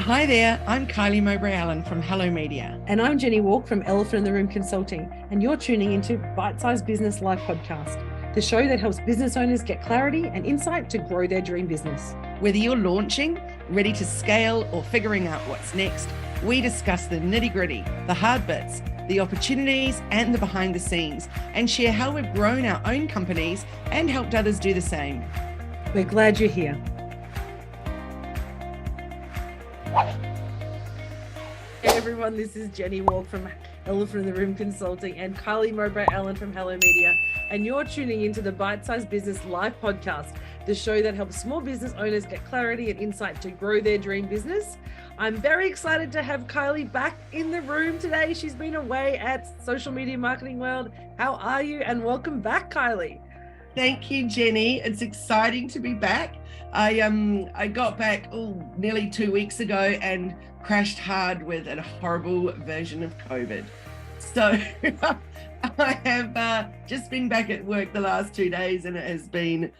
Hi there, I'm Kylie Mowbray-Allen from Hello Media. And I'm Jenny Walke from Elephant in the Room Consulting, and you're tuning into Bite-Sized Business Live Podcast, the show that helps business owners get clarity and insight to grow their dream business. Whether you're launching, ready to scale, or figuring out what's next, we discuss the nitty-gritty, the hard bits, the opportunities, and the behind the scenes, and share how we've grown our own companies and helped others do the same. We're glad you're here. Hey everyone, this is Jenny Walke from Elephant in the Room Consulting and Kylie Mowbray-Allen from Hello Media, and you're tuning into the Bite-Sized Business Live Podcast, the show that helps small business owners get clarity and insight to grow their dream business. I'm very excited to have Kylie back in the room today. She's been away at Social Media Marketing World. How are you? And welcome back, Kylie. Thank you, Jenny. It's exciting to be back. I got back nearly 2 weeks ago and crashed hard with a horrible version of COVID. So I have just been back at work the last 2 days, and it has been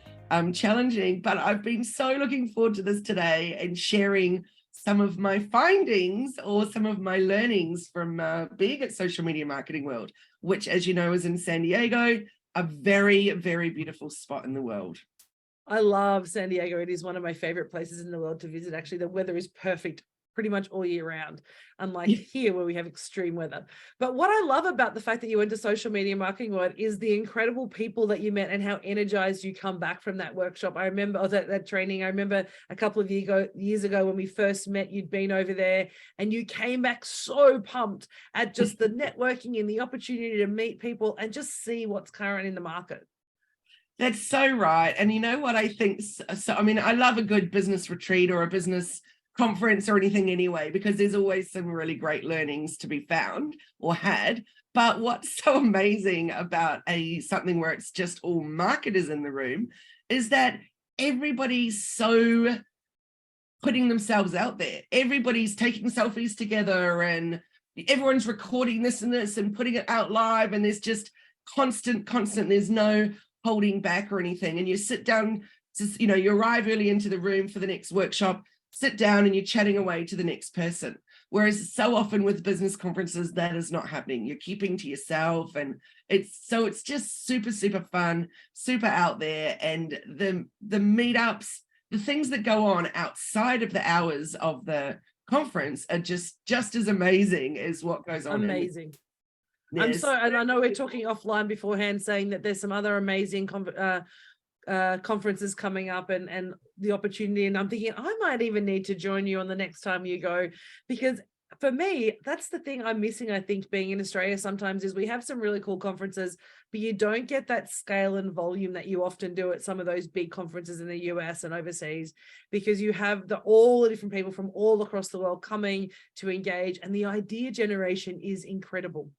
challenging, but I've been so looking forward to this today and sharing some of my findings or some of my learnings from being at Social Media Marketing World, which, as you know, is in San Diego, a very, very beautiful spot in the world. I love San Diego. It is one of my favorite places in the world to visit. Actually, the weather is perfect pretty much all year round, unlike here where we have extreme weather. But what I love about the fact that you went to Social Media Marketing World is the incredible people that you met and how energized you come back from that workshop. I remember that training. I remember a couple of years ago when we first met, you'd been over there and you came back so pumped at just the networking and the opportunity to meet people and just see what's current in the market. That's so right. And you know what I think? So, I mean, I love a good business retreat or a business conference or anything anyway, because there's always some really great learnings to be found or had. But what's so amazing about something where it's just all marketers in the room is that everybody's so putting themselves out there. Everybody's taking selfies together and everyone's recording this and putting it out live. And there's just constant. There's no holding back or anything. And you sit down, you arrive early into the room for the next workshop, sit down and you're chatting away to the next person. Whereas so often with business conferences, that is not happening. You're keeping to yourself, and it's just super, super fun, super out there. And the meetups, the things that go on outside of the hours of the conference are just as amazing as what goes on. Amazing. And I know we're talking offline beforehand, saying that there's some other amazing conferences coming up and the opportunity. And I'm thinking I might even need to join you on the next time you go, because for me, that's the thing I'm missing, I think, being in Australia sometimes, is we have some really cool conferences, but you don't get that scale and volume that you often do at some of those big conferences in the US and overseas, because you have all the different people from all across the world coming to engage, and the idea generation is incredible.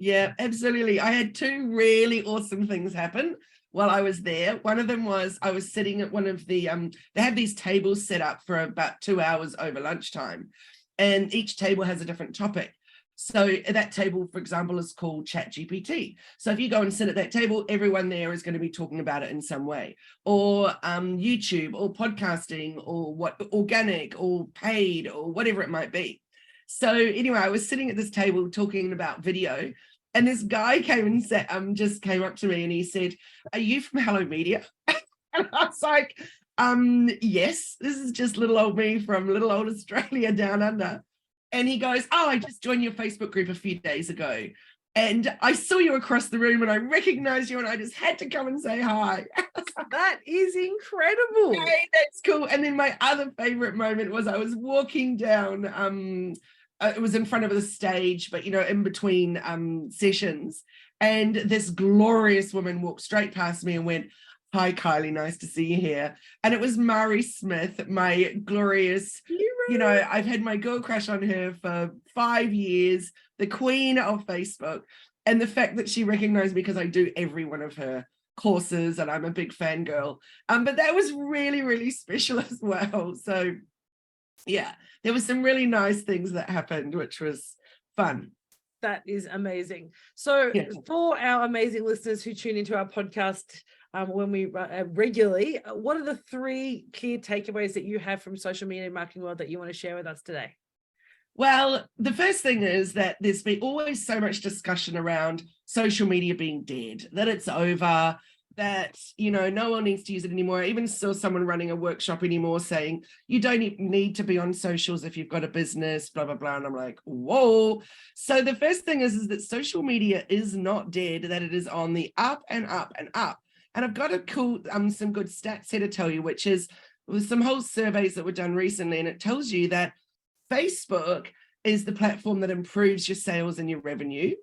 Yeah, absolutely. I had two really awesome things happen while I was there. One of them was I was sitting at one of the, they have these tables set up for about 2 hours over lunchtime, and each table has a different topic. So that table, for example, is called ChatGPT. So if you go and sit at that table, everyone there is going to be talking about it in some way, or YouTube or podcasting or organic or paid or whatever it might be. So anyway, I was sitting at this table talking about video, and this guy came and just came up to me and he said, "Are you from Hello Media?" And I was like, yes, this is just little old me from little old Australia down under. And he goes, "Oh, I just joined your Facebook group a few days ago, and I saw you across the room and I recognized you and I just had to come and say hi." That is incredible. Hey, that's cool. And then my other favorite moment was I was walking down, it was in front of the stage, but in between sessions, and this glorious woman walked straight past me and went, "Hi, Kylie, nice to see you here." And it was Mari Smith, my glorious, I've had my girl crush on her for 5 years, the queen of Facebook. And the fact that she recognized me because I do every one of her courses and I'm a big fangirl. But that was really, really special as well. So yeah, there was some really nice things that happened, which was fun. That is amazing. So for our amazing listeners who tune into our podcast when we regularly. What are the 3 key takeaways that you have from social media marketing world that you want to share with us today? Well, the first thing is that there's been always so much discussion around social media being dead, that it's over, that, no one needs to use it anymore. I even saw someone running a workshop anymore saying, you don't even need to be on socials if you've got a business, blah, blah, blah. And I'm like, whoa. So the first thing is that social media is not dead, that it is on the up and up and up. And I've got some good stats here to tell you, which is with some whole surveys that were done recently, and it tells you that Facebook is the platform that improves your sales and your revenue.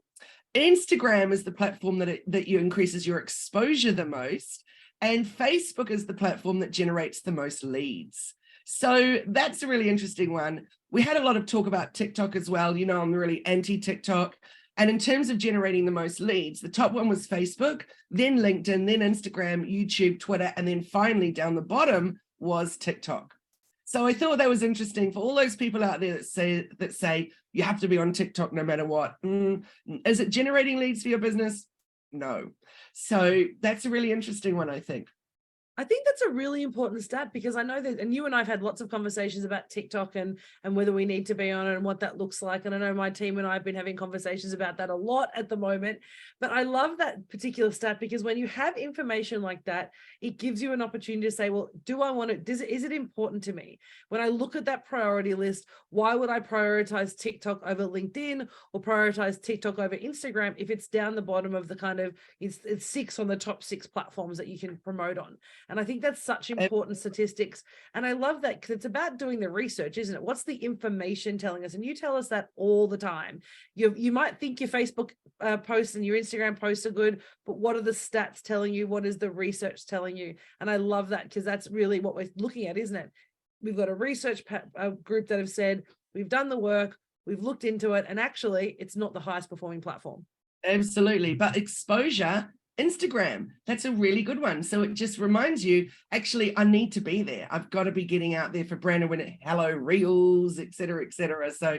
Instagram is the platform that you increases your exposure the most. And Facebook is the platform that generates the most leads. So that's a really interesting one. We had a lot of talk about TikTok as well. I'm really anti-TikTok. And in terms of generating the most leads, the top one was Facebook, then LinkedIn, then Instagram, YouTube, Twitter, and then finally down the bottom was TikTok. So I thought that was interesting for all those people out there that say you have to be on TikTok no matter what. Is it generating leads for your business? No. So that's a really interesting one, I think. I think that's a really important stat, because I know that, and you and I have had lots of conversations about TikTok and whether we need to be on it and what that looks like. And I know my team and I have been having conversations about that a lot at the moment. But I love that particular stat, because when you have information like that, it gives you an opportunity to say, well, do I want it? Is it important to me? When I look at that priority list, why would I prioritize TikTok over LinkedIn or prioritize TikTok over Instagram if it's down the bottom of the kind of, it's 6 on the top 6 platforms that you can promote on? And I think that's such important statistics. And I love that, because it's about doing the research, isn't it? What's the information telling us? And you tell us that all the time. You might think your Facebook posts and your Instagram posts are good, but what are the stats telling you? What is the research telling you? And I love that, because that's really what we're looking at, isn't it? We've got a research group that have said, we've done the work, we've looked into it, and actually it's not the highest performing platform. Absolutely. But exposure, Instagram, that's a really good one. So it just reminds you, actually, I need to be there. I've got to be getting out there for brand awareness, hello reels, et cetera, et cetera. So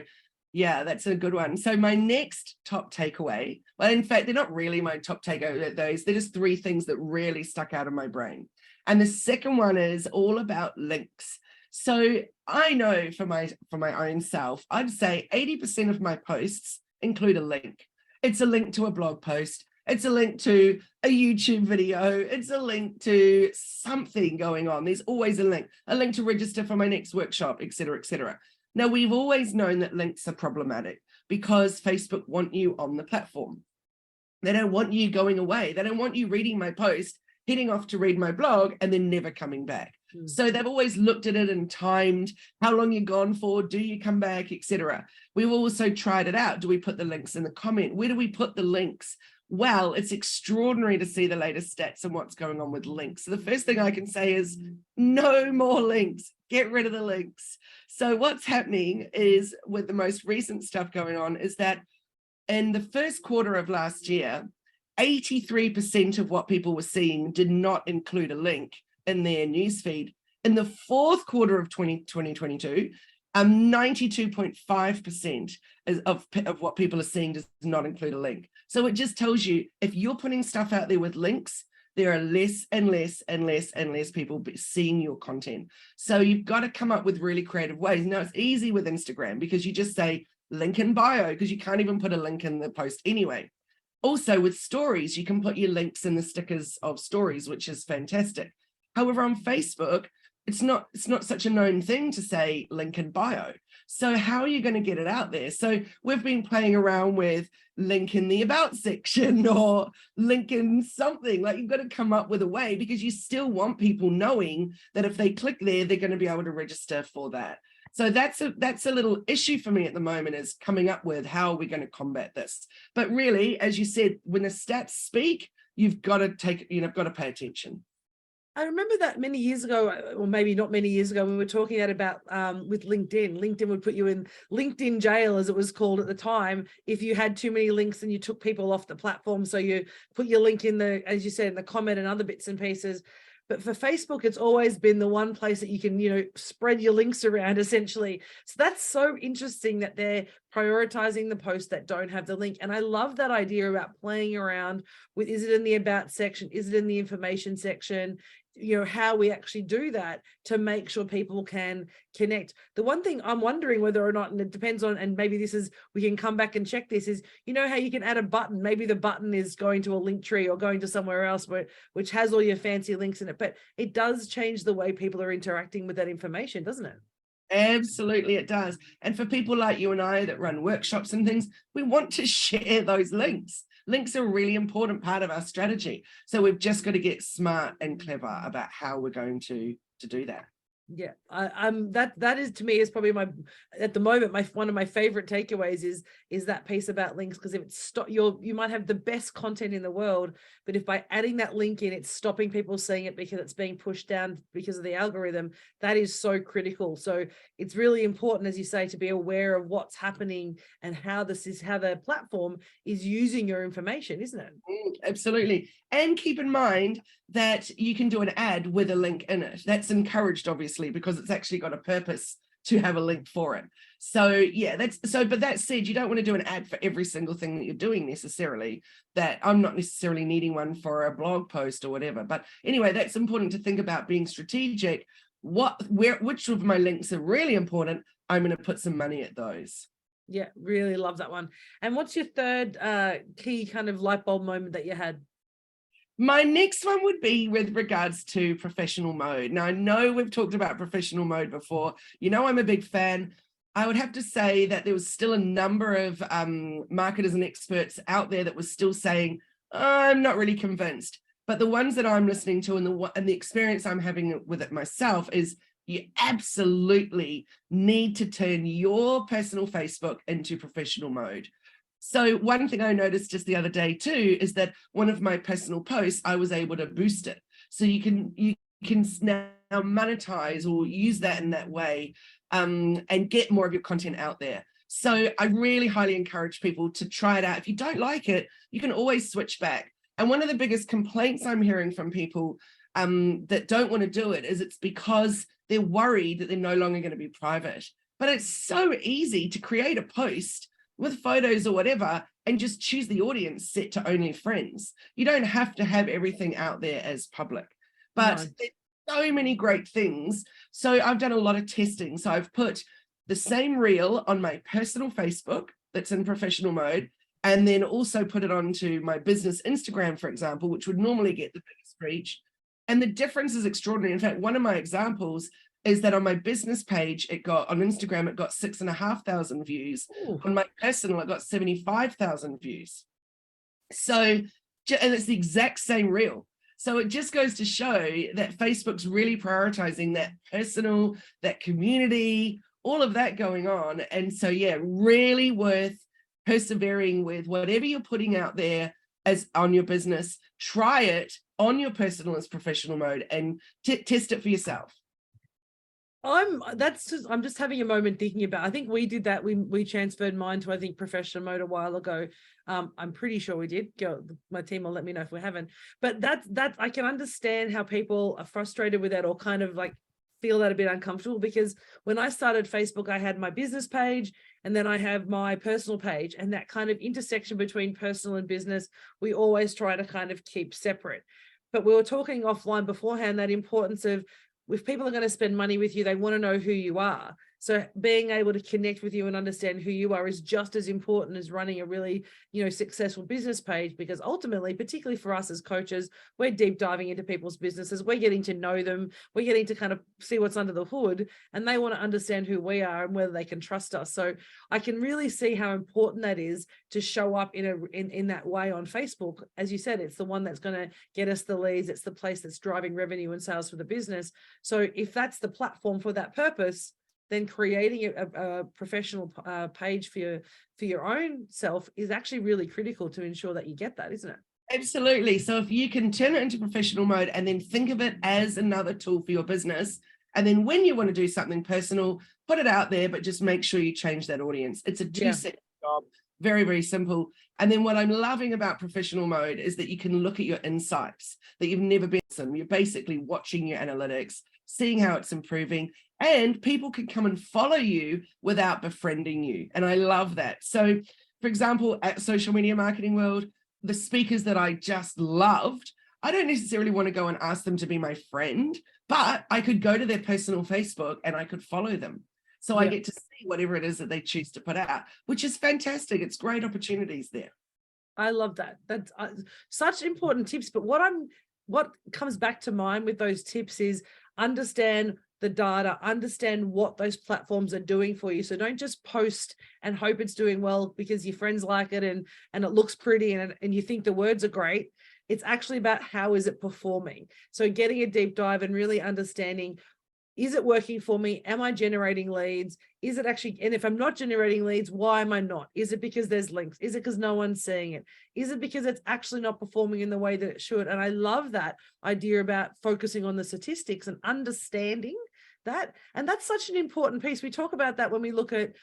yeah, that's a good one. So my next top takeaway, well, in fact, they're not really my top takeaway, those, they're just 3 things that really stuck out of my brain. And the second one is all about links. So I know for my own self, I'd say 80% of my posts include a link. It's a link to a blog post. It's a link to a YouTube video. It's a link to something going on. There's always a link to register for my next workshop, et cetera, et cetera. Now, we've always known that links are problematic because Facebook want you on the platform. They don't want you going away. They don't want you reading my post, heading off to read my blog, and then never coming back. So they've always looked at it and timed how long you're gone for, do you come back, etc. We've also tried it out. Do we put the links in the comment? Where do we put the links? Well, it's extraordinary to see the latest stats and what's going on with links. So the first thing I can say is no more links. Get rid of the links. So what's happening is, with the most recent stuff going on, is that in the first quarter of last year, 83% of what people were seeing did not include a link in their newsfeed. In the fourth quarter of 2022, 92.5% of what people are seeing does not include a link. So it just tells you, if you're putting stuff out there with links, there are less and less and less and less people seeing your content. So you've got to come up with really creative ways. Now, it's easy with Instagram because you just say link in bio, because you can't even put a link in the post anyway. Also with stories, you can put your links in the stickers of stories, which is fantastic. However, on Facebook, it's not such a known thing to say link in bio. So how are you going to get it out there? So we've been playing around with link in the about section or link in something. Like, you've got to come up with a way, because you still want people knowing that if they click there, they're going to be able to register for that. So that's a little issue for me at the moment, is coming up with how are we going to combat this. But really, as you said, when the stats speak, you've got to pay attention. I remember that many years ago, or maybe not many years ago, we were talking about with LinkedIn. LinkedIn would put you in LinkedIn jail, as it was called at the time, if you had too many links and you took people off the platform. So you put your link in the, as you said, in the comment and other bits and pieces. But for Facebook, it's always been the one place that you can, you know, spread your links around essentially. So that's so interesting that they're prioritizing the posts that don't have the link. And I love that idea about playing around with, is it in the about section? Is it in the information section? You know, how we actually do that to make sure people can connect. The one thing I'm wondering whether or not, and it depends on, and maybe this is, we can come back and check this, is, you know how you can add a button, maybe the button is going to a link tree or going to somewhere else which has all your fancy links in it, but it does change the way people are interacting with that information, doesn't it? Absolutely, it does. And for people like you and I that run workshops and things, we want to share those links. Links are a really important part of our strategy. So we've just got to get smart and clever about how we're going to do that. Yeah, that is, to me, is probably at the moment one of my favorite takeaways is that piece about links, because if it's you might have the best content in the world, but if by adding that link in, it's stopping people seeing it because it's being pushed down because of the algorithm, that is so critical. So it's really important, as you say, to be aware of what's happening and how the platform is using your information, isn't it? Absolutely. And keep in mind that you can do an ad with a link in it. That's encouraged, obviously, because it's actually got a purpose to have a link for it. So yeah, but that said, you don't want to do an ad for every single thing that you're doing necessarily. That I'm not necessarily needing one for a blog post or whatever. But anyway, that's important to think about being strategic. Which of my links are really important? I'm going to put some money at those. Yeah, really love that one. And what's your third key kind of light bulb moment that you had? My next one would be with regards to professional mode. Now, I know we've talked about professional mode before. You know, I'm a big fan. I would have to say that there was still a number of marketers and experts out there that was still saying, I'm not really convinced. But the ones that I'm listening to and the experience I'm having with it myself is you absolutely need to turn your personal Facebook into professional mode. So one thing I noticed just the other day too is that one of my personal posts, I was able to boost it. So you can now monetize or use that in that way and get more of your content out there. So I really highly encourage people to try it out. If you don't like it, you can always switch back. And one of the biggest complaints I'm hearing from people that don't want to do it is it's because they're worried that they're no longer going to be private. But it's so easy to create a post with photos or whatever, and just choose the audience set to only friends. You don't have to have everything out there as public, but there's so many great things. So I've done a lot of testing. So I've put the same reel on my personal Facebook that's in professional mode, and then also put it onto my business Instagram, for example, which would normally get the biggest reach. And the difference is extraordinary. In fact, one of my examples is that on my business page, on Instagram, it got 6,500 views. Ooh. On my personal, it got 75,000 views. So, and it's the exact same reel. So it just goes to show that Facebook's really prioritizing that personal, that community, all of that going on. And so, yeah, really worth persevering with whatever you're putting out there as on your business. Try it on your personal as professional mode and test it for yourself. I'm just having a moment thinking about, I think we did that. We transferred mine to, I think, professional mode a while ago. I'm pretty sure we did. My team will let me know if we haven't. But that I can understand how people are frustrated with that, or kind of like feel that a bit uncomfortable, because when I started Facebook, I had my business page and then I have my personal page, and that kind of intersection between personal and business, we always try to kind of keep separate. But we were talking offline beforehand, that importance of, if people are going to spend money with you, they want to know who you are. So being able to connect with you and understand who you are is just as important as running a really, successful business page, because ultimately, particularly for us as coaches, we're deep diving into people's businesses. We're getting to know them. We're getting to kind of see what's under the hood, and they want to understand who we are and whether they can trust us. So I can really see how important that is to show up in that way on Facebook. As you said, it's the one that's going to get us the leads. It's the place that's driving revenue and sales for the business. So if that's the platform for that purpose, then creating a professional page for your own self is actually really critical to ensure that you get that, isn't it? Absolutely. So if you can turn it into professional mode and then think of it as another tool for your business, and then when you want to do something personal, put it out there, but just make sure you change that audience. It's a two-second job. Very, very simple. And then what I'm loving about professional mode is that you can look at your insights that you've never been in. You're basically watching your analytics, seeing how it's improving, and people can come and follow you without befriending you. And I love that. So, for example, at Social Media Marketing World, the speakers that I just loved, I don't necessarily want to go and ask them to be my friend, but I could go to their personal Facebook and I could follow them. So I get to see whatever it is that they choose to put out, which is fantastic. It's great opportunities there. I love that. That's such important tips. But what comes back to mind with those tips is understand the data, understand what those platforms are doing for you. So don't just post and hope it's doing well because your friends like it and it looks pretty and you think the words are great. It's actually about how is it performing. So getting a deep dive and really understanding, is it working for me? Am I generating leads? Is it actually, and if I'm not generating leads, why am I not? Is it because there's links? Is it because no one's seeing it? Is it because it's actually not performing in the way that it should? And I love that idea about focusing on the statistics and understanding that. And that's such an important piece. We talk about that when we look at,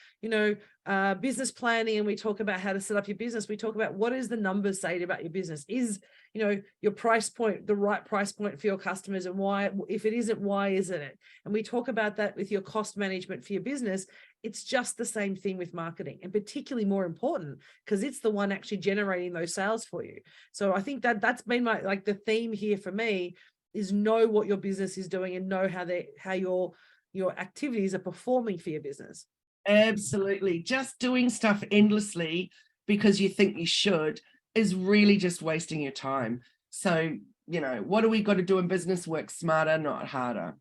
business planning, and we talk about how to set up your business. We talk about what does the numbers say about your business? Is, your price point the right price point for your customers, and why, if it isn't, why isn't it? And we talk about that with your cost management for your business. It's just the same thing with marketing, and particularly more important because it's the one actually generating those sales for you. So I think that that's been the theme here for me is know what your business is doing and know how your activities are performing for your business. Absolutely. Just doing stuff endlessly because you think you should is really just wasting your time. So, what do we got to do in business? Work smarter, not harder.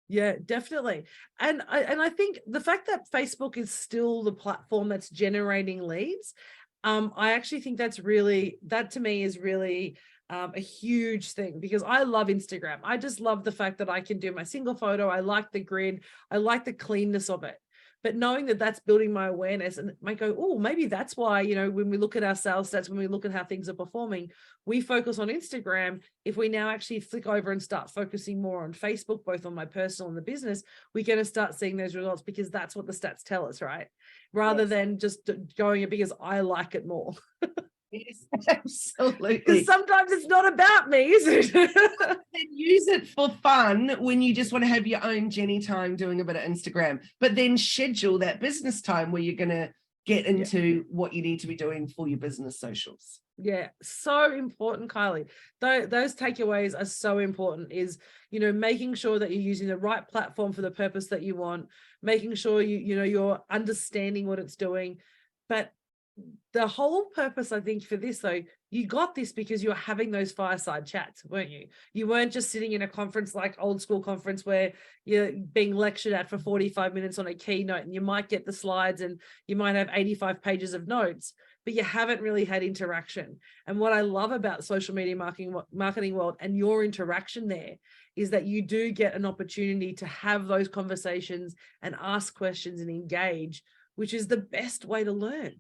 Yeah, definitely. And I think the fact that Facebook is still the platform that's generating leads, I actually think that to me is really a huge thing, because I love Instagram. I just love the fact that I can do my single photo. I like the grid. I like the cleanness of it. But knowing that that's building my awareness, and it might go, oh, maybe that's why, when we look at our sales stats, when we look at how things are performing, we focus on Instagram. If we now actually flick over and start focusing more on Facebook, both on my personal and the business, we're going to start seeing those results because that's what the stats tell us, right? Rather than just going it because I like it more. Yes, absolutely. Because sometimes it's not about me, is it? Then use it for fun when you just want to have your own Jenny time doing a bit of Instagram, but then schedule that business time where you're going to get into what you need to be doing for your business socials. Yeah, so important, Kylie. Those takeaways are so important, is, making sure that you're using the right platform for the purpose that you want, making sure you're understanding what it's doing. But the whole purpose, I think, for this, though, you got this because you were having those fireside chats, weren't you? You weren't just sitting in a conference, like old school conference, where you're being lectured at for 45 minutes on a keynote, and you might get the slides and you might have 85 pages of notes, but you haven't really had interaction. And what I love about social media marketing world and your interaction there is that you do get an opportunity to have those conversations and ask questions and engage, which is the best way to learn.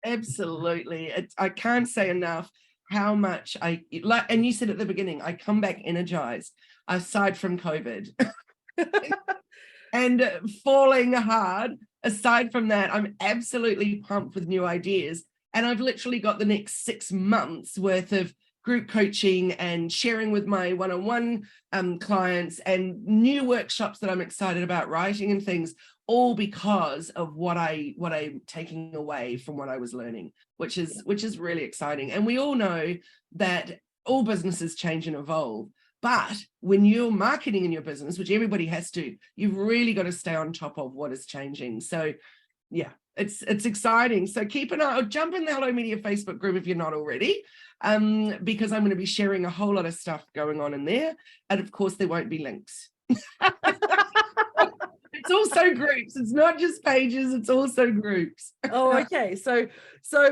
Absolutely. I can't say enough how much I like, and you said at the beginning, I come back energized aside from COVID and falling hard. Aside from that, I'm absolutely pumped with new ideas. And I've literally got the next 6 months worth of group coaching and sharing with my one-on-one clients and new workshops that I'm excited about writing and things, all because of what I'm taking away from what I was learning, which is really exciting. And we all know that all businesses change and evolve, but when you're marketing in your business, which everybody has to, you've really got to stay on top of what is changing. So yeah, it's exciting. So keep an eye, or jump in the Hello Media Facebook group if you're not already, because I'm going to be sharing a whole lot of stuff going on in there. And of course, there won't be links. It's also groups. It's not just pages. It's also groups. Oh, okay. So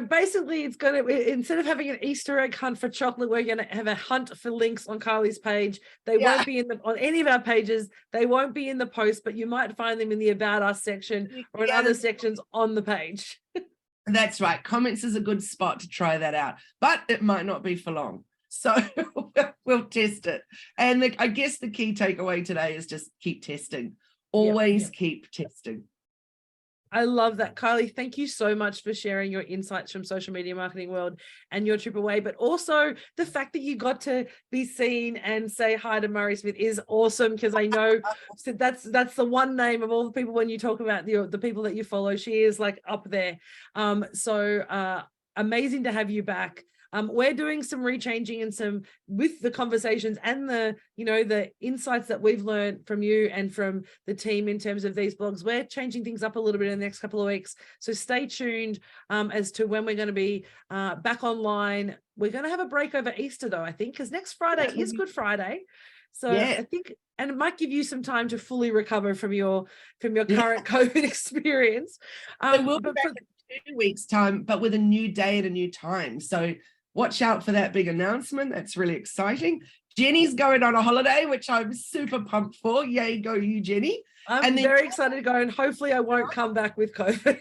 basically, it's going to, instead of having an Easter egg hunt for chocolate, we're going to have a hunt for links on Kylie's page. They won't be on any of our pages. They won't be in the post, but you might find them in the About Us section or in other sections on the page. That's right. Comments is a good spot to try that out, but it might not be for long. So we'll test it. And I guess the key takeaway today is just keep testing. Always keep testing. I love that. Kylie, thank you so much for sharing your insights from social media marketing world and your trip away, but also the fact that you got to be seen and say hi to Murray Smith is awesome, because I know that's the one name of all the people when you talk about the people that you follow, she is like up there. So amazing to have you back. We're doing some rechanging and some with the conversations and the insights that we've learned from you and from the team in terms of these blogs. We're changing things up a little bit in the next couple of weeks. So stay tuned as to when we're going to be back online. We're going to have a break over Easter though, I think, because next Friday is Good Friday. So yeah. I think, and it might give you some time to fully recover from your current COVID experience. We'll be back in 2 weeks' time, but with a new day at a new time. So watch out for that big announcement. That's really exciting. Jenni's going on a holiday, which I'm super pumped for. Yay, go you, Jenni. I'm very excited to go, and hopefully I won't come back with COVID.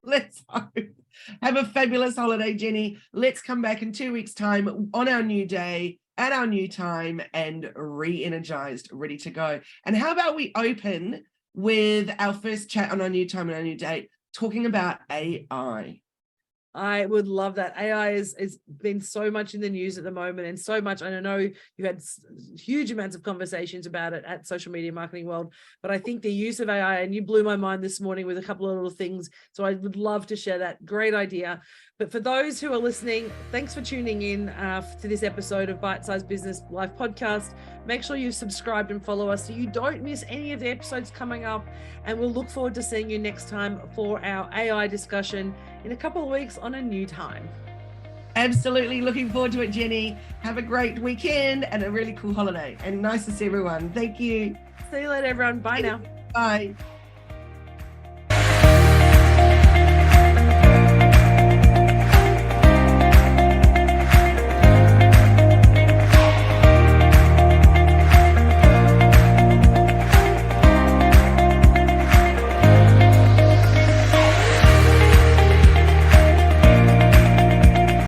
Let's hope. Have a fabulous holiday, Jenni. Let's come back in 2 weeks' time on our new day, at our new time, and re-energized, ready to go. And how about we open with our first chat on our new time and our new date, talking about AI. I would love that. AI is been so much in the news at the moment, and so much. And I know you had huge amounts of conversations about it at Social Media Marketing World, but I think the use of AI, and you blew my mind this morning with a couple of little things. So I would love to share that. Great idea. But for those who are listening, thanks for tuning in to this episode of Bite Size Business Live Podcast. Make sure you've subscribed and follow us so you don't miss any of the episodes coming up. And we'll look forward to seeing you next time for our AI discussion in a couple of weeks on a new time. Absolutely. Looking forward to it, Jenni. Have a great weekend and a really cool holiday. And nice to see everyone. Thank you. See you later, everyone. Bye now. Bye.